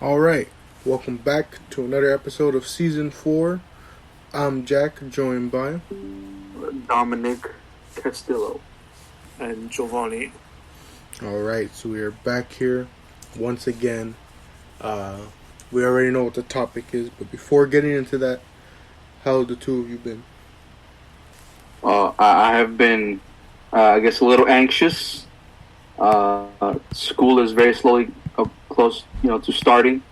All right, welcome back to another episode of season 4. I'm Jack, joined by. Dominic Castillo. And Giovanni. All right, so we are back here once again. We already know what the topic is, but before getting into that, how have the two of you been? I have been, I guess, a little anxious. School is very slowly close, to starting.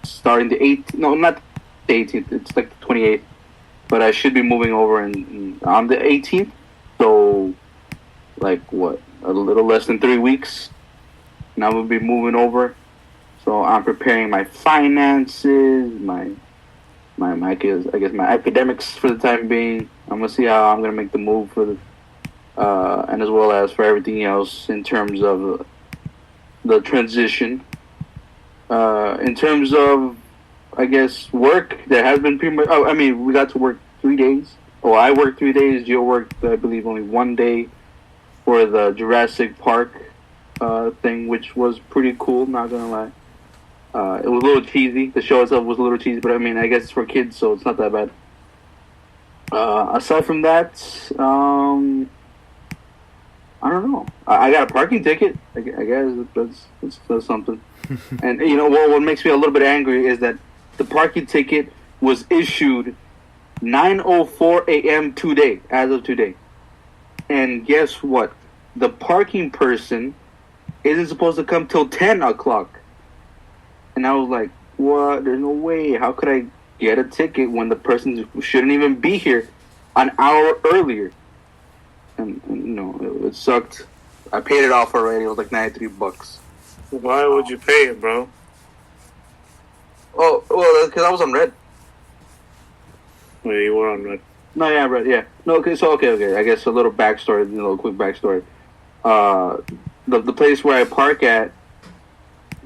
Starting the 18th. No, not the 18th. It's like the 28th. But I should be moving over on the 18th. So, like, what? A little less than 3 weeks. And I will be moving over. So I'm preparing my finances, my I guess my academics for the time being. I'm gonna see how I'm gonna make the move for the and as well as for everything else in terms of the transition. In terms of, I guess, work, there has been pretty much. Oh, I mean, we got to work 3 days. Oh, I worked 3 days. Joe worked, I believe, only 1 day for the Jurassic Park thing, which was pretty cool. Not gonna lie. It was a little cheesy. The show itself was a little cheesy, but I mean, I guess it's for kids, so it's not that bad. Aside from that, I don't know. I got a parking ticket. I guess that's something. And what makes me a little bit angry is that the parking ticket was issued 9:04 a.m. today, as of today. And guess what? The parking person isn't supposed to come till 10 o'clock. And I was like, what? There's no way. How could I get a ticket when the person shouldn't even be here an hour earlier? And it sucked. I paid it off already. It was like $93. Why would you pay it, bro? Oh, well, because I was on red. Wait, you were on red. No, yeah, red, yeah. No, okay. I guess a little backstory, a quick backstory. The place where I park at,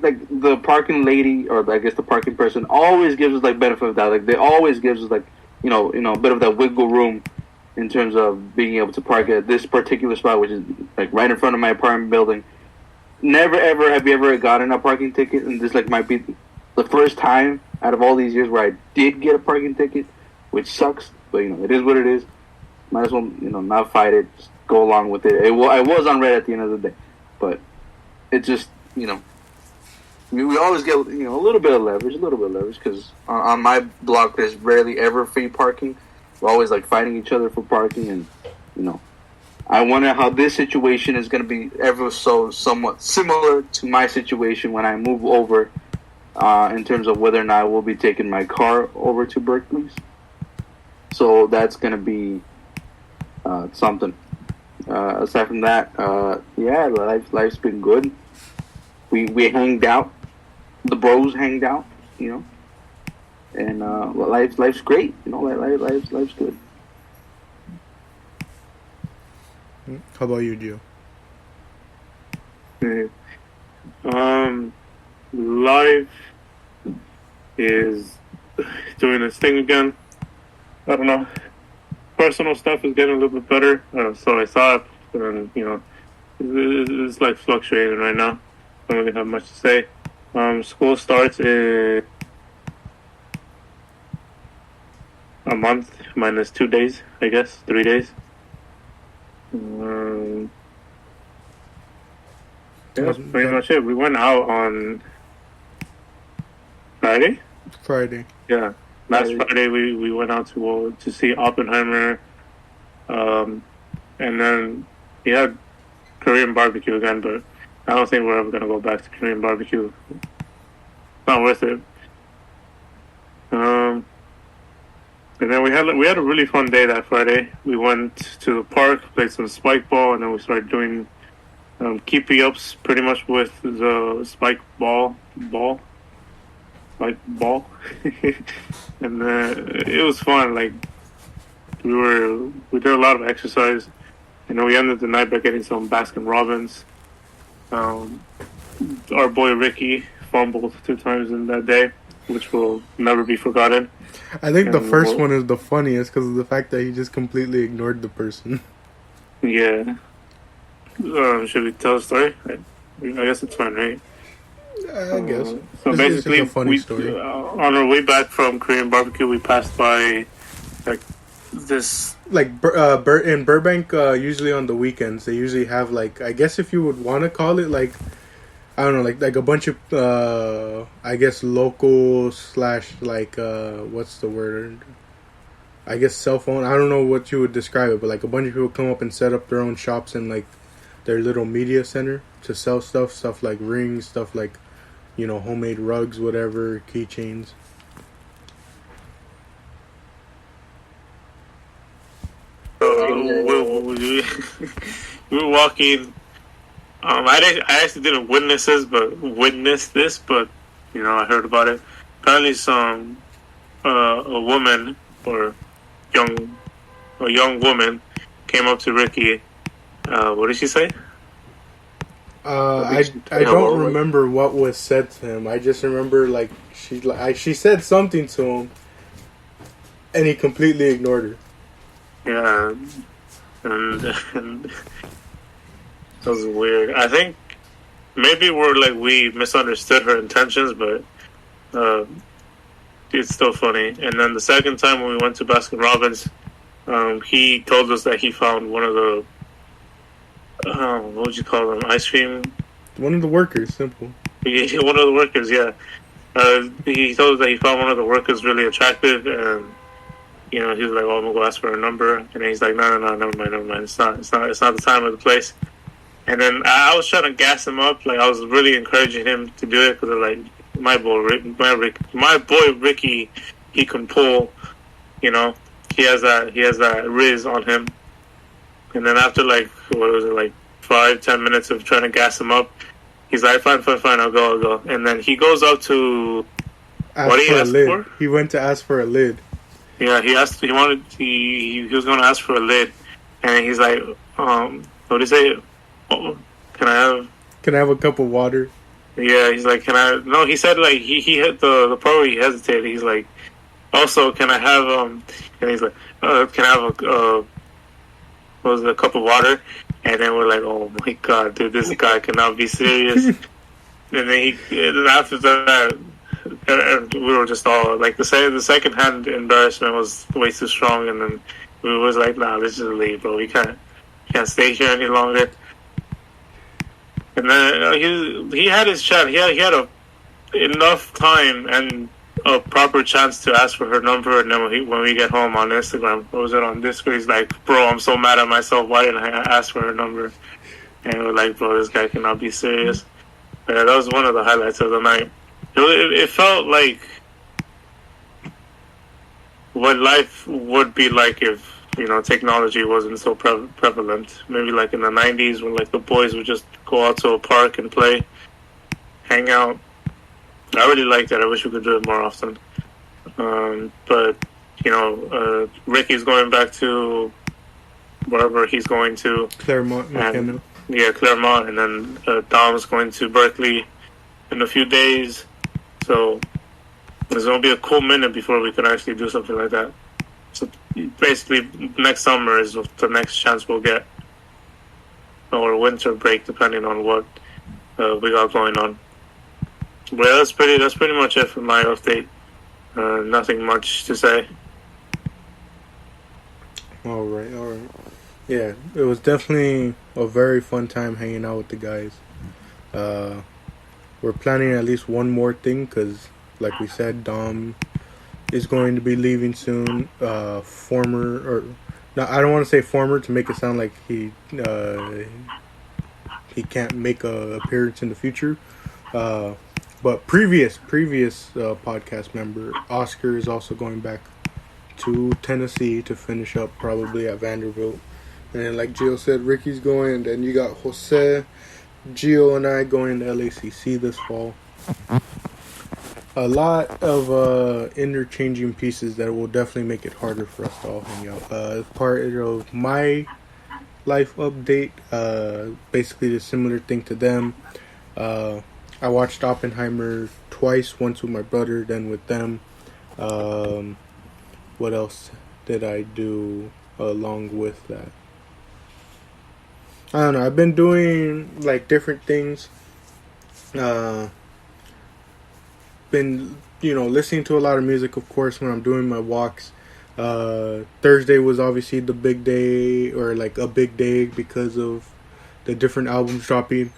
like, the parking lady, or I guess the parking person, always gives us, like, benefit of that. Like, they always gives us, like, a bit of that wiggle room in terms of being able to park at this particular spot, which is, like, right in front of my apartment building. Never, ever have you ever gotten a parking ticket, and this, like, might be the first time out of all these years where I did get a parking ticket, which sucks, but, it is what it is. Might as well, not fight it, just go along with it. I was on red at the end of the day, but it just, we always get, a little bit of leverage, because on my block, there's rarely ever free parking. We're always, like, fighting each other for parking, and, I wonder how this situation is going to be ever so somewhat similar to my situation when I move over, in terms of whether or not I will be taking my car over to Berkeley's. So that's going to be something. Aside from that, life's been good. We hanged out. The bros hanged out, and life's great. Life's good. How about you, Gio? Life is doing its thing again. I don't know. Personal stuff is getting a little bit better. So I thought, and it's like fluctuating right now. I don't really have much to say. School starts in a month minus 2 days, I guess, 3 days. That's pretty much it. We went out on Friday. Yeah, last Friday we went out to see Oppenheimer, and then we had Korean barbecue again, but I don't think we're ever gonna go back to Korean barbecue. It's not worth it. And then we had a really fun day that Friday. We went to the park, played some spike ball, and then we started doing keepy ups pretty much with the spike ball. And it was fun. Like, we did a lot of exercise. We ended the night by getting some Baskin Robbins. Our boy Ricky fumbled 2 times in that day, which will never be forgotten. I think the first one is the funniest because of the fact that he just completely ignored the person. Yeah. Should we tell the story? I guess it's fine, right? I guess So it's just a basically, funny we story. on our way back from Korean barbecue, we passed by like this. Like in Burbank, usually on the weekends they usually have like, I guess if you would want to call it like, I don't know, like a bunch of I guess local slash like what's the word? I guess cell phone. I don't know what you would describe it, but like a bunch of people come up and set up their own shops in like their little media center to sell stuff like rings, stuff like, you know, homemade rugs, whatever, keychains. We we were walking. I actually didn't witness this, but you know, I heard about it. Apparently, a woman or young a young woman came up to Ricky. What did she say? I don't remember what was said to him. I just remember like she said something to him, and he completely ignored her. Yeah, and that was weird. I think maybe we misunderstood her intentions, but it's still funny. And then the second time when we went to Baskin Robbins, he told us that he found one of the what would you call them? Ice cream. One of the workers, simple. One of the workers, yeah. He told us that he found one of the workers really attractive, and you know, he was like, "Oh, I'm gonna go ask for her number," and then he's like, "No, never mind. It's not the time or the place." And then I was trying to gas him up, like I was really encouraging him to do it because like my boy Ricky, he can pull, you know, he has that riz on him. And then after like what was it, like 5-10 minutes of trying to gas him up, he's like, fine, I'll go. And then he goes up to what he asked for. He went to ask for a lid. Yeah, he was going to ask for a lid, and he's like, what did he say? Oh, can I have a cup of water? Yeah, he's like, can I? No, he said like he hit the part where he hesitated. He's like, also, can I have and he's like, can I have a cup of water? And then we're like, oh my god, dude, this guy cannot be serious. And then after that, we were just all like, the second hand embarrassment was way too strong, and then we was like, nah, let's just leave, bro. We can't stay here any longer. And then he had his chat. He had enough time and a proper chance to ask for her number. And then when we get home on Instagram, what was it, on Discord? He's like, "Bro, I'm so mad at myself. Why didn't I ask for her number?" And we're like, "Bro, this guy cannot be serious." But that was one of the highlights of the night. It felt like what life would be like if, you know, technology wasn't so prevalent. Maybe like in the 90s when like the boys would just go out to a park and play, hang out. I really like that. I wish we could do it more often. But, you know, Ricky's going back to wherever he's going to. Claremont, McKenna. Yeah, Claremont. And then Dom's going to Berkeley in a few days. So there's going to be a cool minute before we can actually do something like that. So basically, next summer is the next chance we'll get, or winter break, depending on what we got going on. But yeah, that's pretty much it for my update. Nothing much to say. All right. Yeah, it was definitely a very fun time hanging out with the guys. We're planning at least one more thing because, like we said, Dom is going to be leaving soon. I don't want to say former to make it sound like he can't make a appearance in the future. But previous podcast member Oscar is also going back to Tennessee to finish up probably at Vanderbilt. And then, like Gio said, Ricky's going, and then you got Jose, Gio, and I going to LACC this fall. A lot of interchanging pieces that will definitely make it harder for us to all hang out. Part of my life update, basically the similar thing to them. I watched Oppenheimer twice, once with my brother, then with them. What else did I do along with that? I don't know. I've been doing like different things. been, listening to a lot of music, of course, when I'm doing my walks. Thursday was obviously the big day, or like a big day, because of the different albums dropping,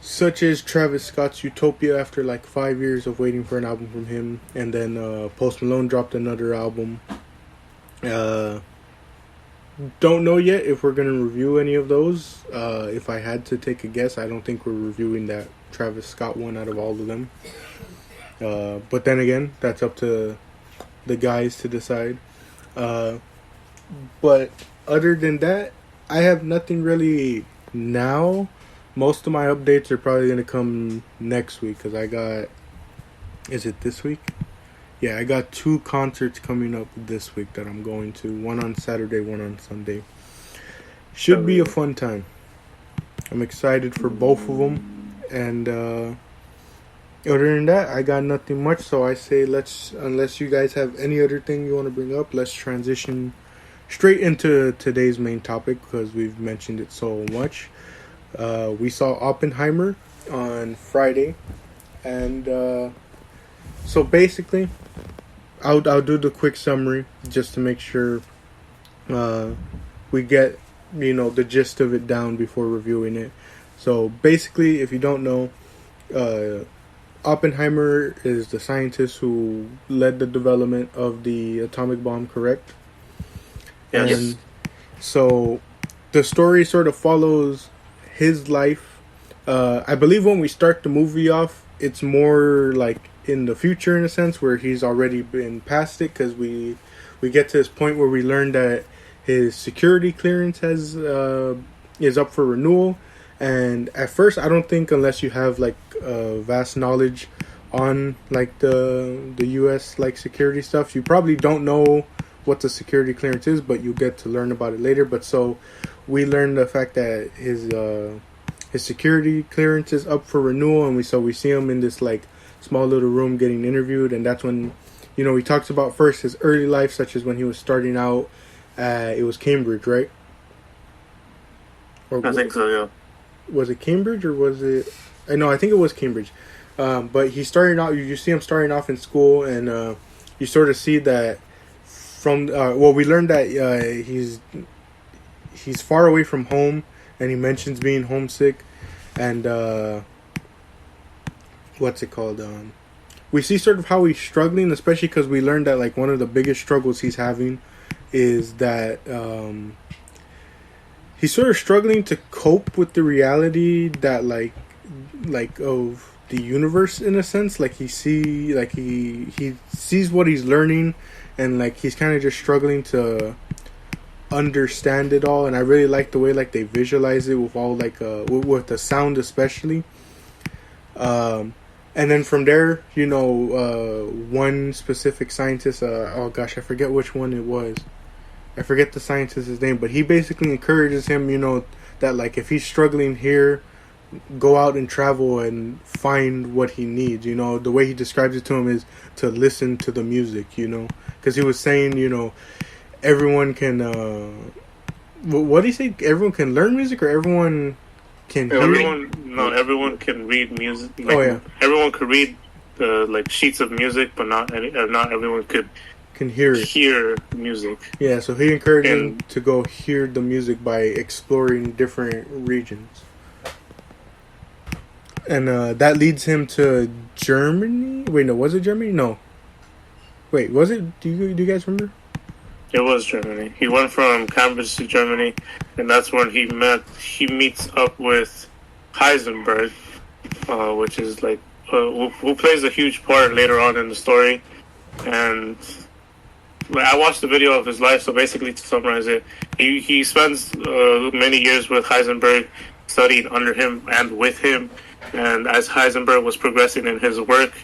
such as Travis Scott's Utopia after like 5 years of waiting for an album from him, and then Post Malone dropped another album. Don't know yet if we're going to review any of those. If I had to take a guess, I don't think we're reviewing that Travis Scott one out of all of them. But then again, that's up to the guys to decide. But other than that, I have nothing really now. Most of my updates are probably going to come next week, because I got... Is it this week? Yeah, I got 2 concerts coming up this week that I'm going to. One on Saturday, one on Sunday. Should be a fun time. I'm excited for both of them. And other than that, I got nothing much. So I say unless you guys have any other thing you want to bring up, let's transition straight into today's main topic, because we've mentioned it so much. We saw Oppenheimer on Friday. And so basically... I'll do the quick summary just to make sure we get the gist of it down before reviewing it. So basically, if you don't know, Oppenheimer is the scientist who led the development of the atomic bomb, correct? Yes. And so the story sort of follows his life. I believe when we start the movie off, it's more like in the future, in a sense, where he's already been past it, because we get to this point where we learn that his security clearance is up for renewal. And at first, I don't think, unless you have like vast knowledge on like the US like security stuff, you probably don't know what the security clearance is, but you get to learn about it later. But so we learned the fact that his security clearance is up for renewal, and we see him in this like small little room getting interviewed. And that's when he talks about first his early life, such as when he was starting out. It was Cambridge, right? I think so, yeah. Was it Cambridge, or was it... No, I think it was Cambridge. But he's starting out... You see him starting off in school, and you sort of see that from... we learned that he's far away from home, and he mentions being homesick. And... what's it called? We see sort of how he's struggling, especially because we learned that like one of the biggest struggles he's having is that he's sort of struggling to cope with the reality that like of the universe, in a sense. Like he sees what he's learning, and like he's kind of just struggling to understand it all. And I really like the way like they visualize it with all like with the sound, especially. And then from there, one specific scientist, oh gosh, I forget which one it was. I forget the scientist's name, but he basically encourages him, that like if he's struggling here, go out and travel and find what he needs. The way he describes it to him is to listen to the music, because he was saying, everyone can, what did he say? Everyone can learn music, or everyone can hear it? No, everyone can read music. Like, everyone could read like sheets of music, but not everyone can hear it. Hear music. Yeah, so he encouraged him to go hear the music by exploring different regions, and that leads him to Germany. Wait, no, was it Germany? No. Wait, was it? Do you guys remember? It was Germany. He went from Cambridge to Germany, and that's when he meets up with Heisenberg, which is like who plays a huge part later on in the story. And I watched the video of his life, so basically to summarize it, he spends many years with Heisenberg, studied under him and with him, and as Heisenberg was progressing in his work,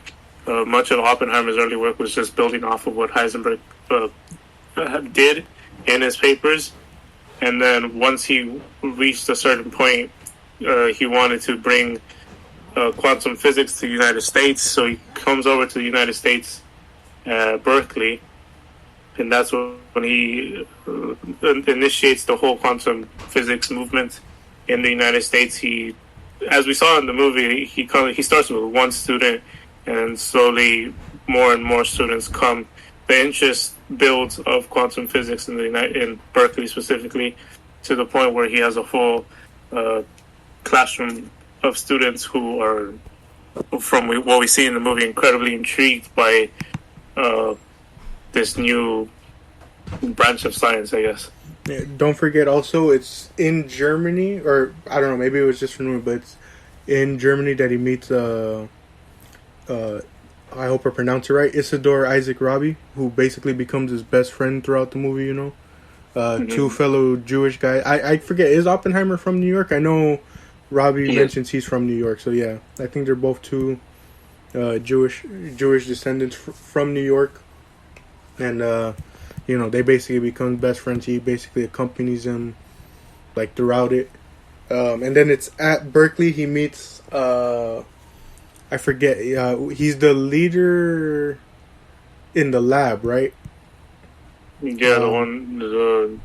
much of Oppenheimer's early work was just building off of what Heisenberg did in his papers. And then once he reached a certain point, he wanted to bring quantum physics to the United States, so he comes over to the United States, Berkeley, and that's when he initiates the whole quantum physics movement in the United States. He, as we saw in the movie, he starts with one student, and slowly more and more students come. The interest builds of quantum physics in Berkeley specifically, to the point where he has a full classroom of students who are, from what we see in the movie, incredibly intrigued by this new branch of science, I guess. Yeah, don't forget also, it's in Germany, or I don't know, maybe it was just from me, but it's in Germany that he meets I hope I pronounce it right, Isidore Isaac Rabi, who basically becomes his best friend throughout the movie, you know? Two fellow Jewish guys. I forget, is Oppenheimer from New York? I know Robbie mentions he's from New York, so yeah. I think they're both two Jewish descendants from New York. And, you know, they basically become best friends. He basically accompanies him, like, throughout it. And then it's at Berkeley, he meets, I forget, he's the leader in the lab, right? Yeah, the one.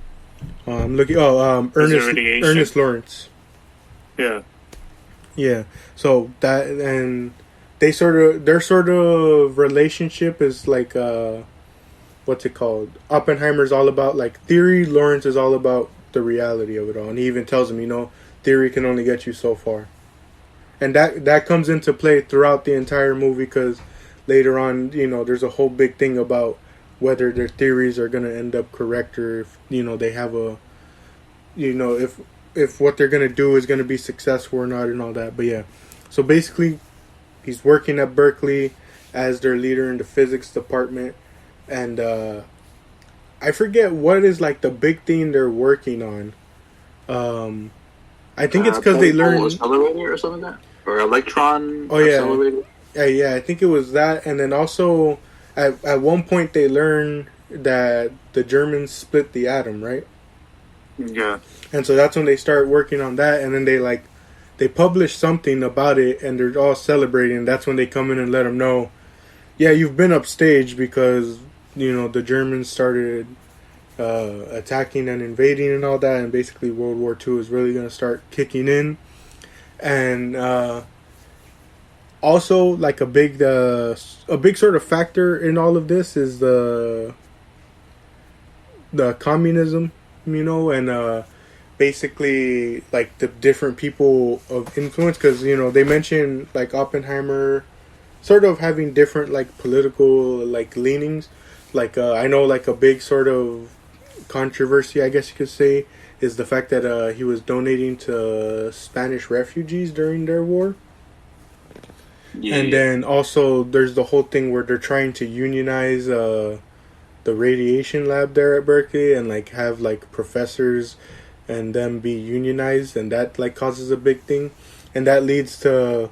I'm looking. Ernest Lawrence. Yeah. Yeah. So that, and their sort of relationship is like what's it called? Oppenheimer's all about like theory. Lawrence is all about the reality of it all, and he even tells him, you know, theory can only get you so far, and that comes into play throughout the entire movie because later on, you know, there's a whole big thing about whether their theories are going to end up correct, or if, you know, they have a, you know, if what they're going to do is going to be successful or not and all that. But yeah, so basically he's working at Berkeley as their leader in the physics department, and I forget what is like the big thing they're working on. I think it's because they learn accelerator or something like that, or electron. Oh yeah, accelerator. Yeah, I think it was that, and then also at one point they learn that the Germans split the atom, right? Yeah. And so that's when they start working on that, and then they publish something about it, and they're all celebrating. That's when they come in and let them know, yeah, you've been upstaged because, you know, the Germans started attacking and invading and all that, and basically World War II is really going to start kicking in. And also, like a big sort of factor in all of this is the communism, you know, and basically like the different people of influence, because, you know, they mention like Oppenheimer sort of having different like political like leanings. Like I know like a big sort of controversy, I guess you could say, is the fact that he was donating to Spanish refugees during their war. Yeah. And then also there's the whole thing where they're trying to unionize the radiation lab there at Berkeley, and like have like professors and them be unionized, and that like causes a big thing, and that leads to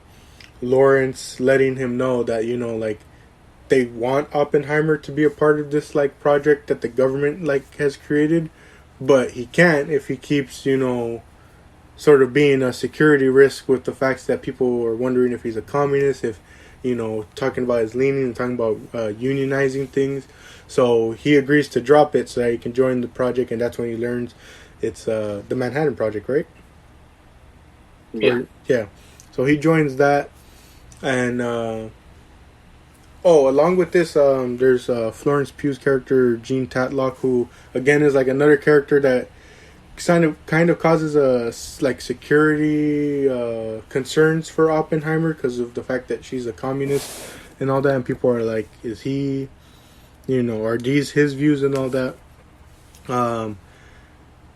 Lawrence letting him know that, you know, like they want Oppenheimer to be a part of this like project that the government like has created, but he can't if he keeps, you know, sort of being a security risk with the facts that people are wondering if he's a communist, if, you know, talking about his leaning and talking about unionizing things. So he agrees to drop it so that he can join the project, and that's when he learns it's the Manhattan Project, right? Yeah. Yeah. So he joins that, and along with this, there's Florence Pugh's character, Jean Tatlock, who again is like another character that kind of causes like security concerns for Oppenheimer because of the fact that she's a communist and all that, and people are like, is he, you know, are these his views and all that?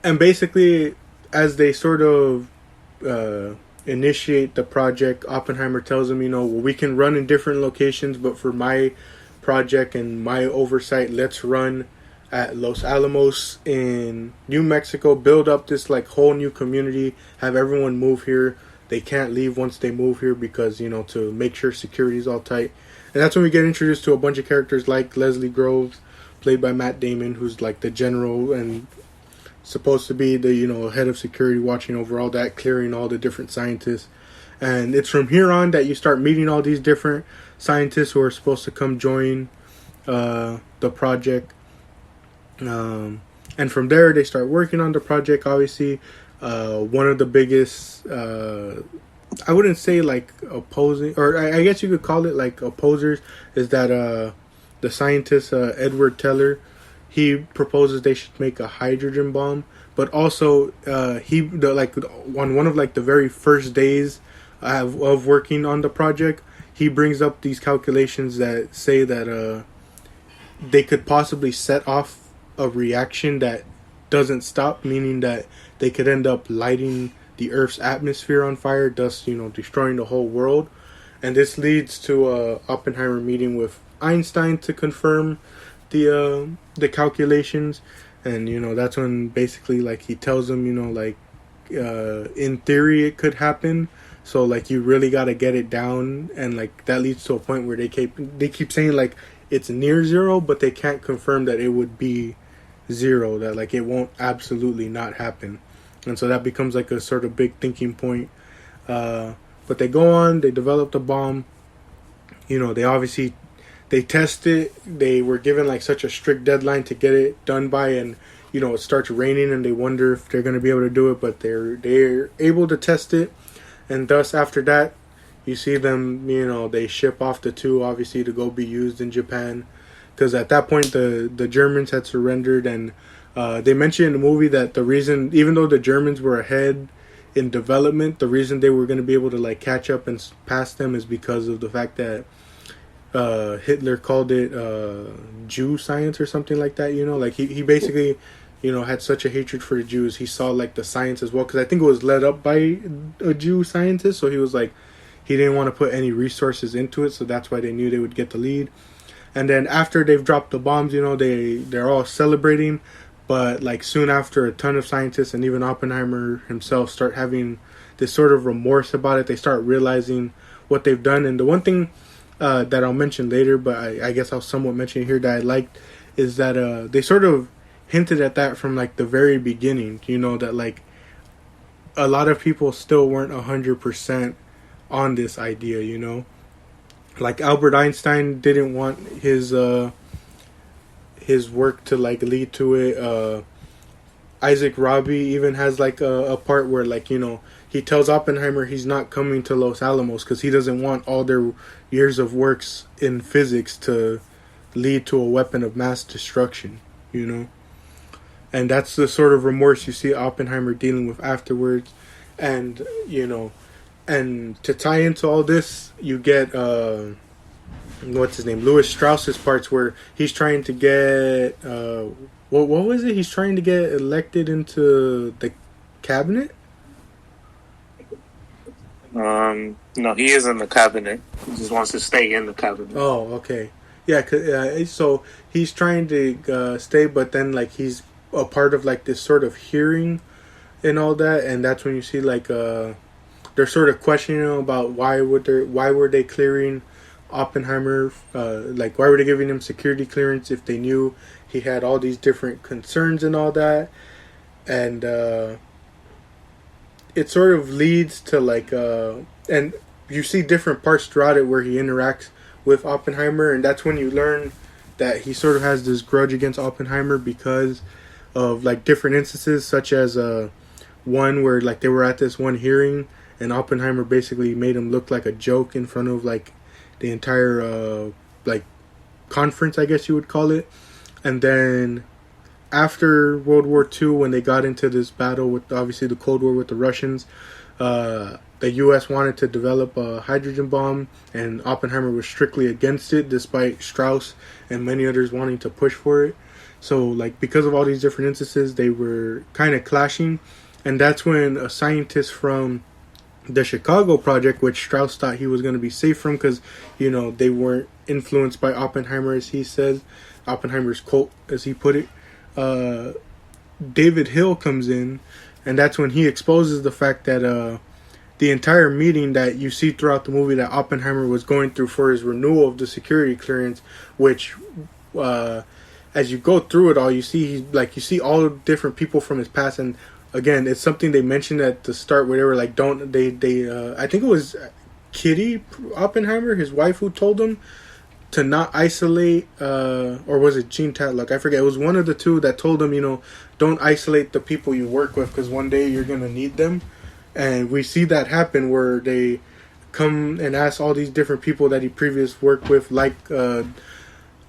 And basically, as they sort of initiate the project, Oppenheimer tells him, you know, well, we can run in different locations, but for my project and my oversight, let's run at Los Alamos in New Mexico, build up this like whole new community, have everyone move here. They can't leave once they move here because, you know, to make sure security is all tight. And that's when we get introduced to a bunch of characters like Leslie Groves, played by Matt Damon, who's like the general and supposed to be the, you know, head of security, watching over all that, clearing all the different scientists. And it's from here on that you start meeting all these different scientists who are supposed to come join the project. And from there they start working on the project. Obviously, one of the biggest I wouldn't say like opposing, or I guess you could call it like opposers. Is that the scientist Edward Teller, he proposes they should make a hydrogen bomb, but also on one of like the very first days of working on the project, he brings up these calculations that say that they could possibly set off a reaction that doesn't stop, meaning that they could end up lighting the Earth's atmosphere on fire, thus destroying the whole world. And this leads to Oppenheimer meeting with Einstein to confirm the calculations, and that's when basically like he tells him in theory it could happen, so like you really got to get it down, and like that leads to a point where they keep saying like it's near zero, but they can't confirm that it would be zero, that like it won't absolutely not happen. And so that becomes like a sort of big thinking point. But they go on, they develop the bomb. They test it. They were given like such a strict deadline to get it done by, and it starts raining, and they wonder if they're going to be able to do it, but they're able to test it. And thus after that, you see them, they ship off the two, obviously, to go be used in Japan. Because at that point, the Germans had surrendered, and they mentioned in the movie that the reason, even though the Germans were ahead in development, the reason they were going to be able to like catch up and pass them is because of the fact that Hitler called it Jew science or something like that. Like he basically had such a hatred for the Jews. He saw like the science as well, because I think it was led up by a Jew scientist. So he was like, he didn't want to put any resources into it, so that's why they knew they would get the lead. And then after they've dropped the bombs, they're all celebrating. But like soon after, a ton of scientists and even Oppenheimer himself start having this sort of remorse about it. They start realizing what they've done. And the one thing that I'll mention later, but I guess I'll somewhat mention here, that I liked, is that they sort of hinted at that from like the very beginning. That like a lot of people still weren't 100% on this idea. Like Albert Einstein didn't want his work to like lead to it. Isaac Rabi even has like a part where like he tells Oppenheimer he's not coming to Los Alamos because he doesn't want all their years of works in physics to lead to a weapon of mass destruction. And that's the sort of remorse you see Oppenheimer dealing with afterwards. And and to tie into all this, you get what's his name, Lewis Strauss's parts where he's trying to get what was it? He's trying to get elected into the cabinet. No, he is in the cabinet. He just wants to stay in the cabinet. Oh, okay, yeah. So he's trying to stay, but then like he's a part of like this sort of hearing and all that, and that's when you see like they're sort of questioning him about why were they clearing Oppenheimer, like why were they giving him security clearance if they knew he had all these different concerns and all that. And it sort of leads to like and you see different parts throughout it where he interacts with Oppenheimer, and that's when you learn that he sort of has this grudge against Oppenheimer because of like different instances, such as one where like they were at this one hearing and Oppenheimer basically made him look like a joke in front of like the entire like conference, I guess you would call it. And then after World War II, when they got into this battle with obviously the Cold War with the Russians, the U.S. wanted to develop a hydrogen bomb, and Oppenheimer was strictly against it, despite Strauss and many others wanting to push for it. So, like, because of all these different instances, they were kind of clashing, and that's when a scientist from the Chicago project, which Strauss thought he was going to be safe from because, they weren't influenced by Oppenheimer, as he says, Oppenheimer's quote, as he put it, David Hill comes in, and that's when he exposes the fact that the entire meeting that you see throughout the movie that Oppenheimer was going through for his renewal of the security clearance, which as you go through it all, you see you see all different people from his past. And again, it's something they mentioned at the start where they were like, I think it was Kitty Oppenheimer, his wife, who told him to not isolate, or was it Jean Tatlock? I forget. It was one of the two that told him, don't isolate the people you work with because one day you're going to need them. And we see that happen where they come and ask all these different people that he previously worked with, like the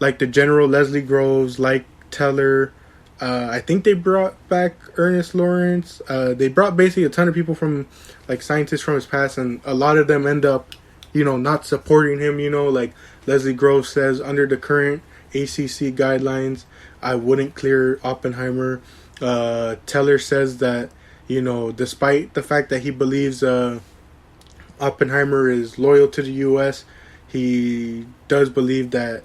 General Leslie Groves, like Teller. I think they brought back Ernest Lawrence. They brought basically a ton of people from, like, scientists from his past, and a lot of them end up, not supporting him. Like Leslie Groves says, under the current ACC guidelines, I wouldn't clear Oppenheimer. Teller says that, despite the fact that he believes Oppenheimer is loyal to the U.S., he does believe that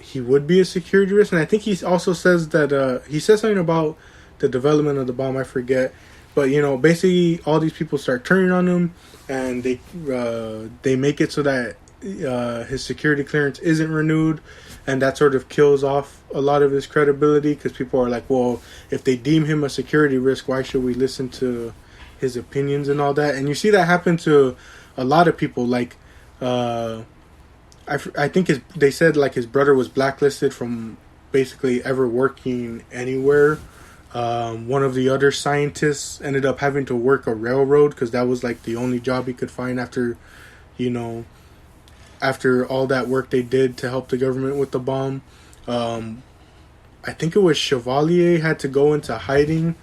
he would be a security risk. And I think he also says that he says something about the development of the bomb. I forget, but basically all these people start turning on him, and they make it so that his security clearance isn't renewed, and that sort of kills off a lot of his credibility, because people are like, well, if they deem him a security risk, why should we listen to his opinions and all that? And you see that happen to a lot of people. Like I think they said, like, his brother was blacklisted from basically ever working anywhere. One of the other scientists ended up having to work a railroad because that was, like, the only job he could find after all that work they did to help the government with the bomb. I think it was Chevalier had to go into hiding.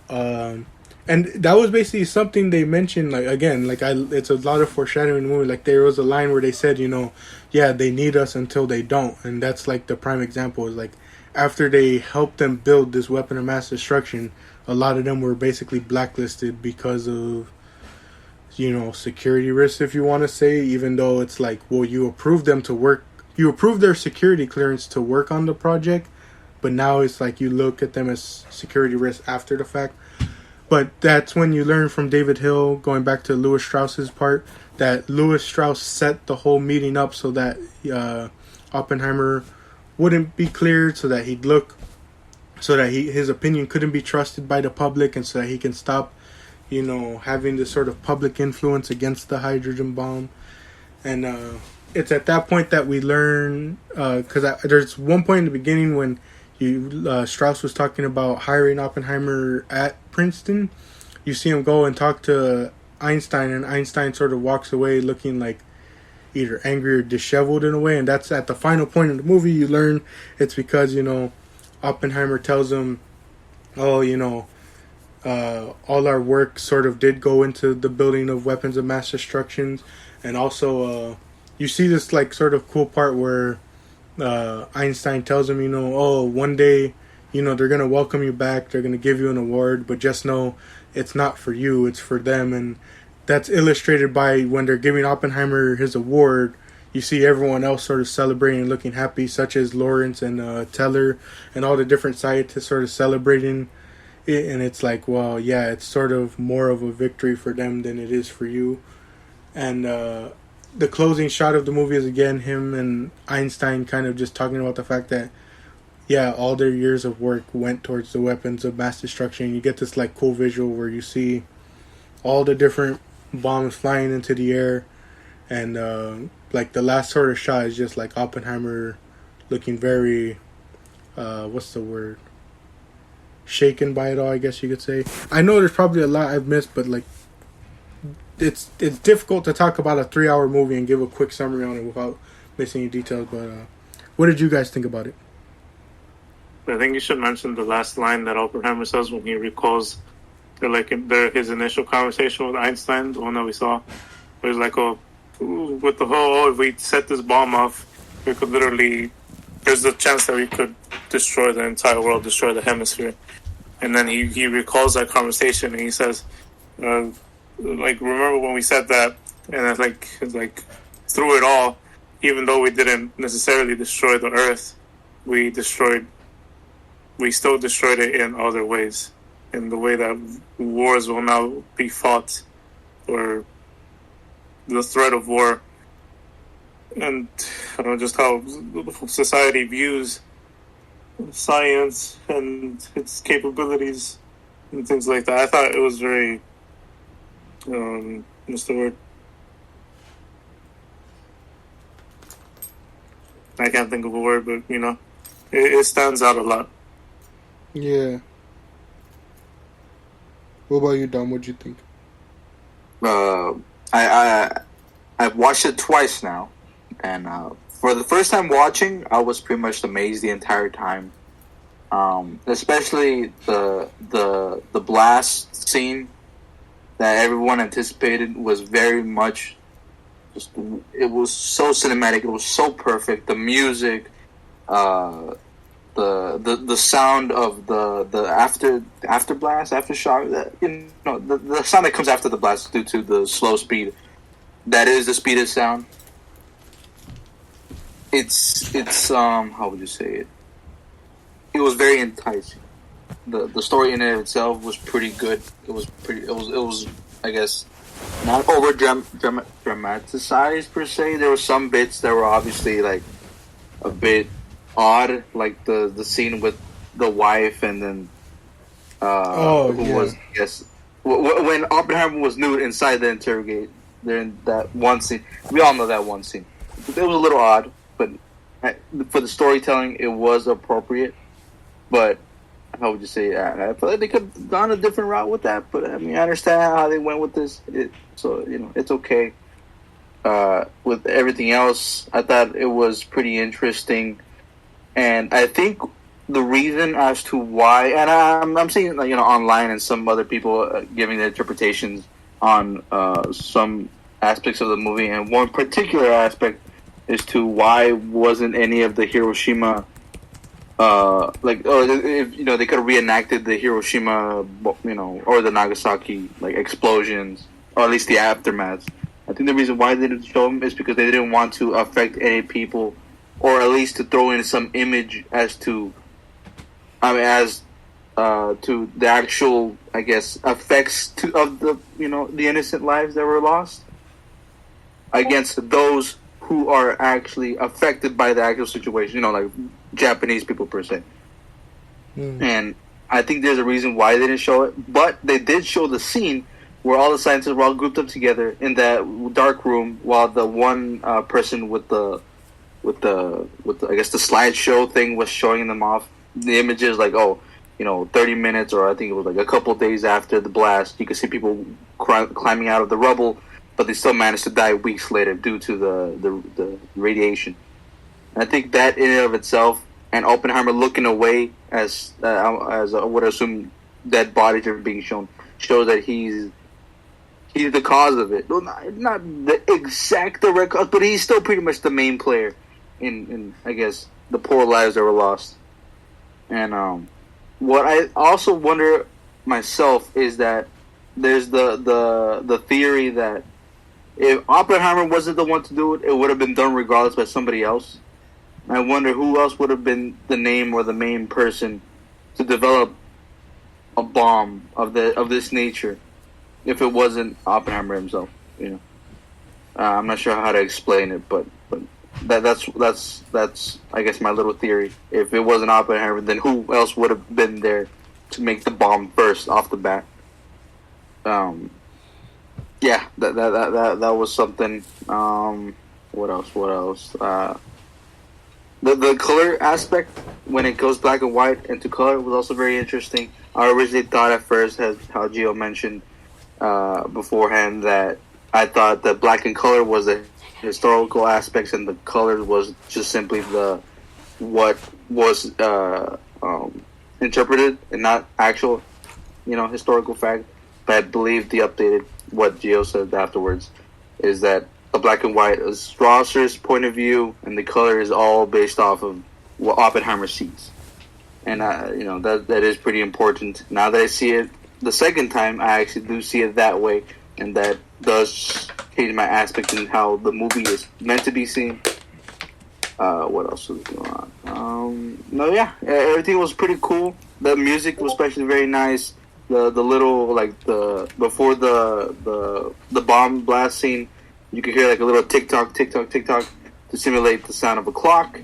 And that was basically something they mentioned, like, again, like, it's a lot of foreshadowing in the movie. Like, there was a line where they said, yeah, they need us until they don't. And that's, like, the prime example is, like, after they helped them build this weapon of mass destruction, a lot of them were basically blacklisted because of, security risks, if you want to say, even though it's like, well, you approved their security clearance to work on the project, but now it's like you look at them as security risks after the fact. But that's when you learn from David Hill, going back to Lewis Strauss's part, that Lewis Strauss set the whole meeting up so that Oppenheimer wouldn't be cleared, so that his opinion couldn't be trusted by the public, and so that he can stop, having this sort of public influence against the hydrogen bomb. And it's at that point that we learn, because there's one point in the beginning when Strauss was talking about hiring Oppenheimer at Princeton. You see him go and talk to Einstein, and Einstein sort of walks away looking like either angry or disheveled in a way. And that's at the final point in the movie. You learn it's because Oppenheimer tells him, oh, all our work sort of did go into the building of weapons of mass destruction. And also you see this, like, sort of cool part where Einstein tells him, oh, one day, they're going to welcome you back, they're going to give you an award, but just know it's not for you, it's for them. And that's illustrated by when they're giving Oppenheimer his award, you see everyone else sort of celebrating and looking happy, such as Lawrence and Teller and all the different scientists sort of celebrating it. And it's like, well, yeah, it's sort of more of a victory for them than it is for you. And the closing shot of the movie is, again, him and Einstein kind of just talking about the fact that, yeah, all their years of work went towards the weapons of mass destruction. You get this, like, cool visual where you see all the different bombs flying into the air, and like, the last sort of shot is just like Oppenheimer looking very what's the word, shaken by it all, I guess you could say. I know there's probably a lot I've missed, but, like, it's difficult to talk about a 3-hour movie and give a quick summary on it without missing any details. But what did you guys think about it? I think you should mention the last line that Oppenheimer says when he recalls his initial conversation with Einstein, the one that we saw. Where he's like, oh, with the whole, if we set this bomb off, we could literally, there's the chance that we could destroy the entire world, destroy the hemisphere. And then he recalls that conversation, and he says, like, remember when we said that? And it's like through it all, even though we didn't necessarily destroy the Earth, we still destroyed it in other ways, in the way that wars will now be fought, or the threat of war, and just how society views science and its capabilities and things like that. I thought it was very, what's the word? I can't think of a word, but it stands out a lot. Yeah. What about you, Dom? What'd you think? Uh, I've watched it twice now, and for the first time watching, I was pretty much amazed the entire time. Especially the blast scene that everyone anticipated was very much just. It was so cinematic. It was so perfect. The music, the sound of the after blast, aftershock. The sound that comes after the blast due to the slow speed. That is the speed of sound. It's how would you say it? It was very enticing. The story in and of itself was pretty good. It was I guess not over dramatized per se. There were some bits that were obviously like a bit odd, like the scene with the wife and then was I guess when Oppenheimer was nude inside the interrogate. During that one scene, we all know that one scene. It was a little odd, but for the storytelling, it was appropriate. But how would you say? I feel like they could have gone a different route with that. But I mean, I understand how they went with this. So it's okay. With everything else, I thought it was pretty interesting, and I think the reason as to why, and I'm seeing online and some other people giving their interpretations on some aspects of the movie, and one particular aspect is to why wasn't any of the Hiroshima, or if they could have reenacted the Hiroshima, or the Nagasaki explosions, or at least the aftermath. I think the reason why they didn't show them is because they didn't want to affect any people, or at least to throw in some image as to, to the actual, I guess, effects of the the innocent lives that were lost against those who are actually affected by the actual situation. Like Japanese people per se. And I think there's a reason why they didn't show it, but they did show the scene where all the scientists were all grouped up together in that dark room, while the one person with the I guess the slideshow thing was showing them off the images, 30 minutes, or I think it was a couple of days after the blast, you could see people climbing out of the rubble, but they still managed to die weeks later due to the radiation. And I think that in and of itself, and Oppenheimer looking away as I would assume dead bodies are being shown, shows that he's the cause of it. Well, not the exact direct cause, but he's still pretty much the main player in I guess the poor lives that were lost. And what I also wonder myself is that there's the theory that if Oppenheimer wasn't the one to do it, it would have been done regardless by somebody else. I wonder who else would have been the name or the main person to develop a bomb of this nature if it wasn't Oppenheimer himself. I'm not sure how to explain it, but that's I guess my little theory. If it wasn't Oppenheimer, then who else would have been there to make the bomb first off the bat? Yeah, that was something. What else? The color aspect, when it goes black and white into color, was also very interesting. I originally thought at first, as how Gio mentioned beforehand, that I thought that black and color was the historical aspects and the color was just simply what was interpreted and not actual, historical fact. But I believe the updated, what Gio said afterwards, is that the black and white is Strasser's point of view, and the color is all based off of what Oppenheimer sees. And that is pretty important. Now that I see it the second time, I actually do see it that way, and that does change my aspect in how the movie is meant to be seen. What else was going on? Everything was pretty cool. The music was especially very nice. The little before the bomb blast scene, you could hear a little tick tock to simulate the sound of a clock,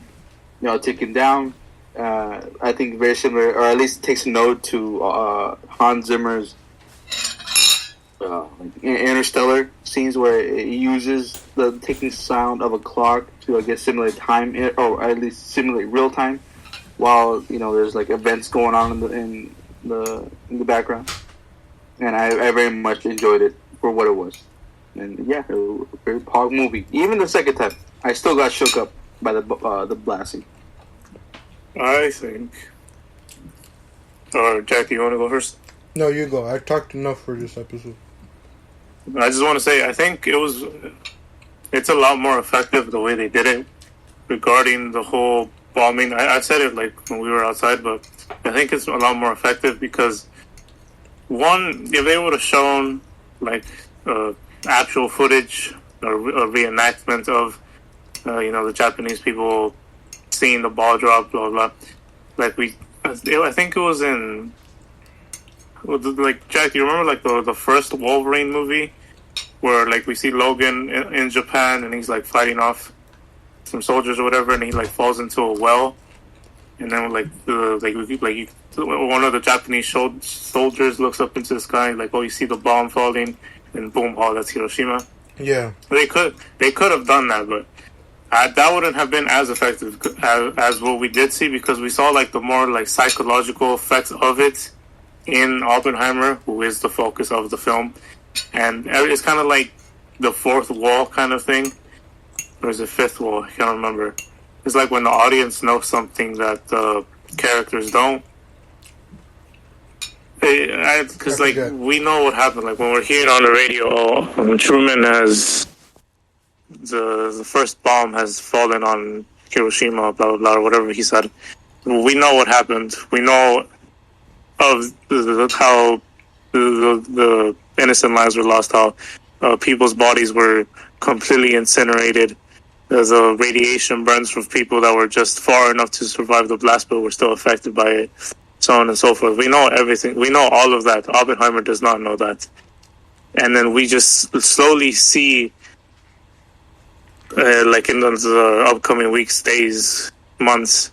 ticking down. I think very similar, or at least takes a note to Hans Zimmer's Interstellar scenes, where it uses the ticking sound of a clock to, I guess, simulate time, or at least simulate real time, while there's events going on in the background. and I very much enjoyed it for what it was. And yeah, it was a very pog movie. Even the second time, I still got shook up by the blasting. I think. Or Jack, you want to go first? No, you go. I talked enough for this episode. I just want to say, I think it's a lot more effective the way they did it regarding the whole bombing. I said it like when we were outside, but I think it's a lot more effective because one, if they would have shown like actual footage or a reenactment of the Japanese people seeing the ball drop, blah blah, like I think it was in. Like Jack, you remember like the first Wolverine movie where like we see Logan in Japan and he's like fighting off some soldiers or whatever, and he like falls into a well, and then like one of the Japanese soldiers looks up into the sky like, oh, you see the bomb falling, and boom, oh, that's Hiroshima. Yeah, they could have done that, but that wouldn't have been as effective as what we did see, because we saw like the more like psychological effects of it in Oppenheimer, who is the focus of the film. And it's kind of like the fourth wall kind of thing. Or is it fifth wall? I can't remember. It's like when the audience knows something that the characters don't. Because like we know what happened. Like when we're hearing on the radio, Truman has the first bomb has fallen on Hiroshima, blah blah blah, or whatever he said. We know what happened. We know of how the innocent lives were lost, how people's bodies were completely incinerated. There's a radiation burns from people that were just far enough to survive the blast but were still affected by it, so on and so forth. We know everything. We know all of that. Oppenheimer does not know that. And then we just slowly see, like in the upcoming weeks, days, months,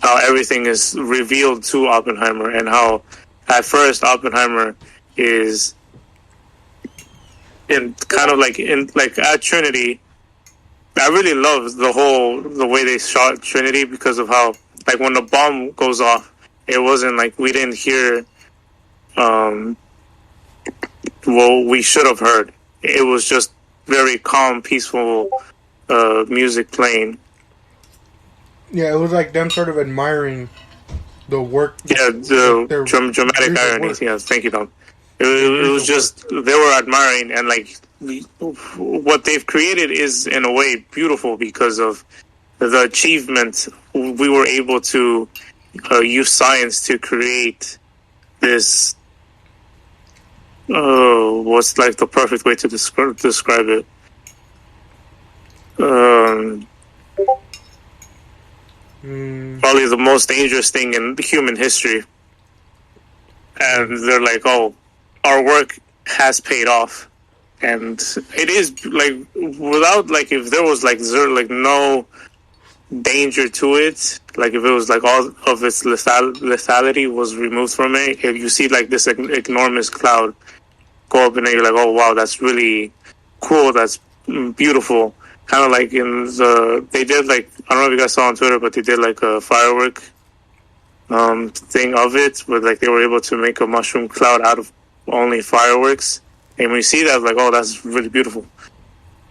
how everything is revealed to Oppenheimer, and how at first Oppenheimer is in kind of like at Trinity. I really love the way they shot Trinity, because of how like when the bomb goes off, it wasn't like we didn't hear what we should have heard. It was just very calm, peaceful music playing. Yeah, it was like them sort of admiring the work. Yeah, the dramatic irony. Yes, thank you, Tom. It was just, they were admiring, and like what they've created is in a way beautiful because of the achievement. We were able to use science to create this. What's like the perfect way to describe it? Probably the most dangerous thing in human history. And they're like, oh, our work has paid off. And it is like, without like, if there was like no danger to it, like if it was like all of its lethality was removed from it, if you see like this enormous cloud go up and then you're like, oh wow, that's really cool, that's beautiful. Kind of like they did like, I don't know if you guys saw on Twitter, but they did like a firework thing of it, where like they were able to make a mushroom cloud out of only fireworks. And when you see that, like, oh, that's really beautiful.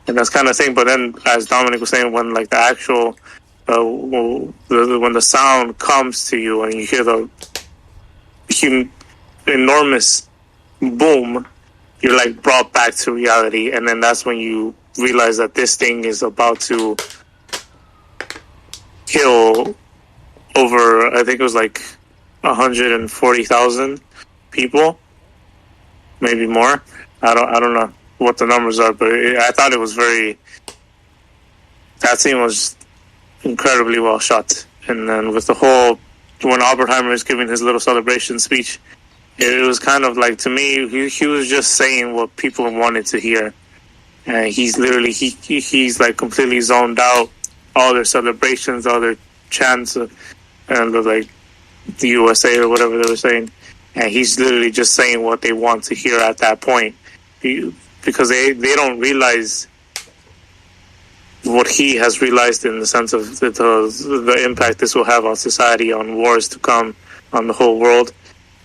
And that's kind of thing. But then, as Dominic was saying, when like the actual, when the sound comes to you and you hear the enormous boom, you're like brought back to reality. And then that's when you realize that this thing is about to kill over, I think it was like 140,000 people, maybe more. I don't know what the numbers are, but I thought it was that scene was incredibly well shot. And then with the whole, when Oppenheimer is giving his little celebration speech, it was kind of like, to me, he was just saying what people wanted to hear. And he's literally, he's like completely zoned out. All their celebrations, all their chants, and like the USA or whatever they were saying. And he's literally just saying what they want to hear at that point. Because they don't realize what he has realized in the sense of the impact this will have on society, on wars to come, on the whole world.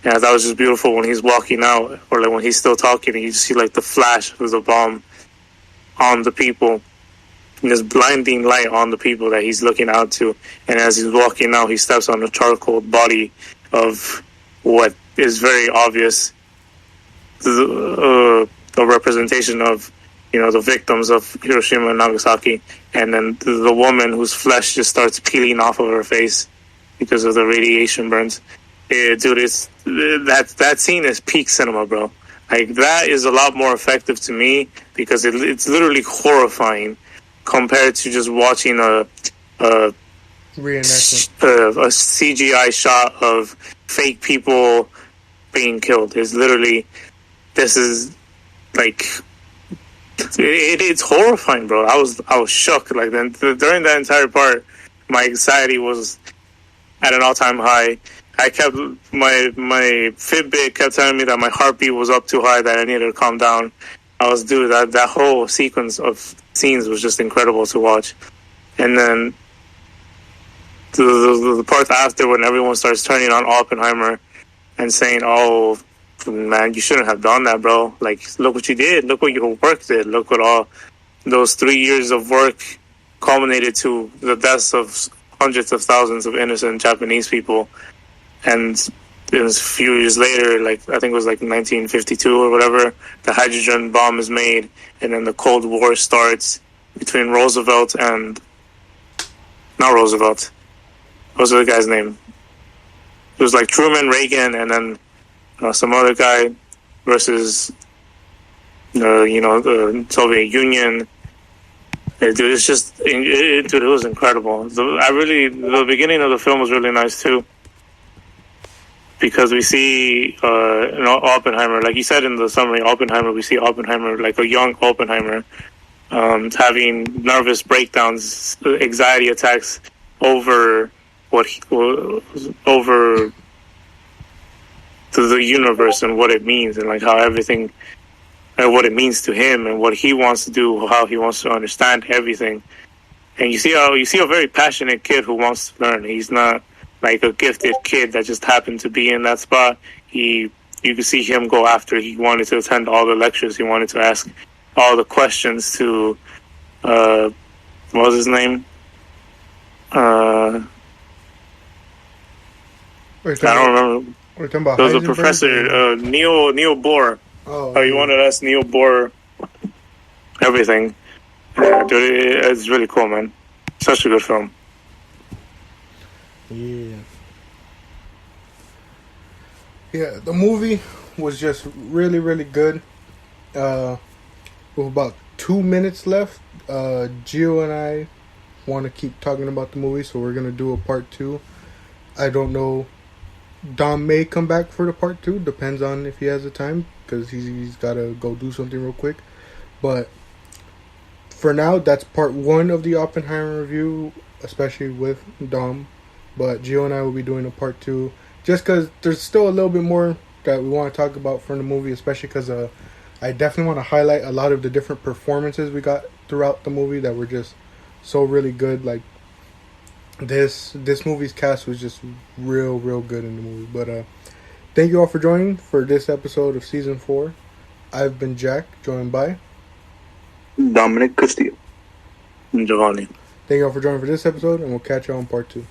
Yeah, that was just beautiful when he's walking out, or like when he's still talking, and you just see like the flash of the bomb on the people, and this blinding light on the people that he's looking out to. And as he's walking out, he steps on the charcoal body of what is very obvious the representation of, you know, the victims of Hiroshima and Nagasaki. And then the woman whose flesh just starts peeling off of her face because of the radiation burns. Dude, it's that scene is peak cinema, bro. Like, that is a lot more effective to me because it's literally horrifying compared to just watching a CGI shot of fake people being killed. It's literally, this is like, it's horrifying, bro. I was shook. Like, then during that entire part, my anxiety was at an all-time high. I kept my Fitbit kept telling me that my heartbeat was up too high, that I needed to calm down. That whole sequence of scenes was just incredible to watch. And then the part after, when everyone starts turning on Oppenheimer and saying, "Oh man, you shouldn't have done that, bro. Like, look what you did. Look what your work did. Look what all those 3 years of work culminated to the deaths of hundreds of thousands of innocent Japanese people." And it was a few years later, like I think it was like 1952 or whatever, the hydrogen bomb is made, and then the Cold War starts between Roosevelt and not Roosevelt. What was the guy's name? It was like Truman, Reagan, and then some other guy versus the Soviet Union. Dude, it's just it was incredible. The beginning of the film was really nice too, because we see Oppenheimer, like you said in the summary, we see Oppenheimer, like a young Oppenheimer, having nervous breakdowns, anxiety attacks over over the universe and what it means, and like how everything, and what it means to him, and what he wants to do, how he wants to understand everything. And you see a very passionate kid who wants to learn. He's not like a gifted kid that just happened to be in that spot. You could see him go after. He wanted to attend all the lectures. He wanted to ask all the questions to what was his name? I don't remember. We're talking about there was a professor, Neil Bohr. He wanted to ask Neil Bohr everything. Dude, it's really cool, man. Such a good film. Yeah, the movie was just really, really good. With about 2 minutes left, Gio and I want to keep talking about the movie, so we're going to do a part 2. I don't know. Dom may come back for the part 2. Depends on if he has the time, because he's got to go do something real quick. But for now, that's part 1 of the Oppenheimer review, especially with Dom. But Gio and I will be doing a part 2, just because there's still a little bit more that we want to talk about from the movie, especially because I definitely want to highlight a lot of the different performances we got throughout the movie that were just so really good. Like, this movie's cast was just real good in the movie. But thank you all for joining for this episode of season 4. I've been Jack, joined by Dominic Castillo and Giovanni. Thank you all for joining for this episode, and we'll catch you on part 2.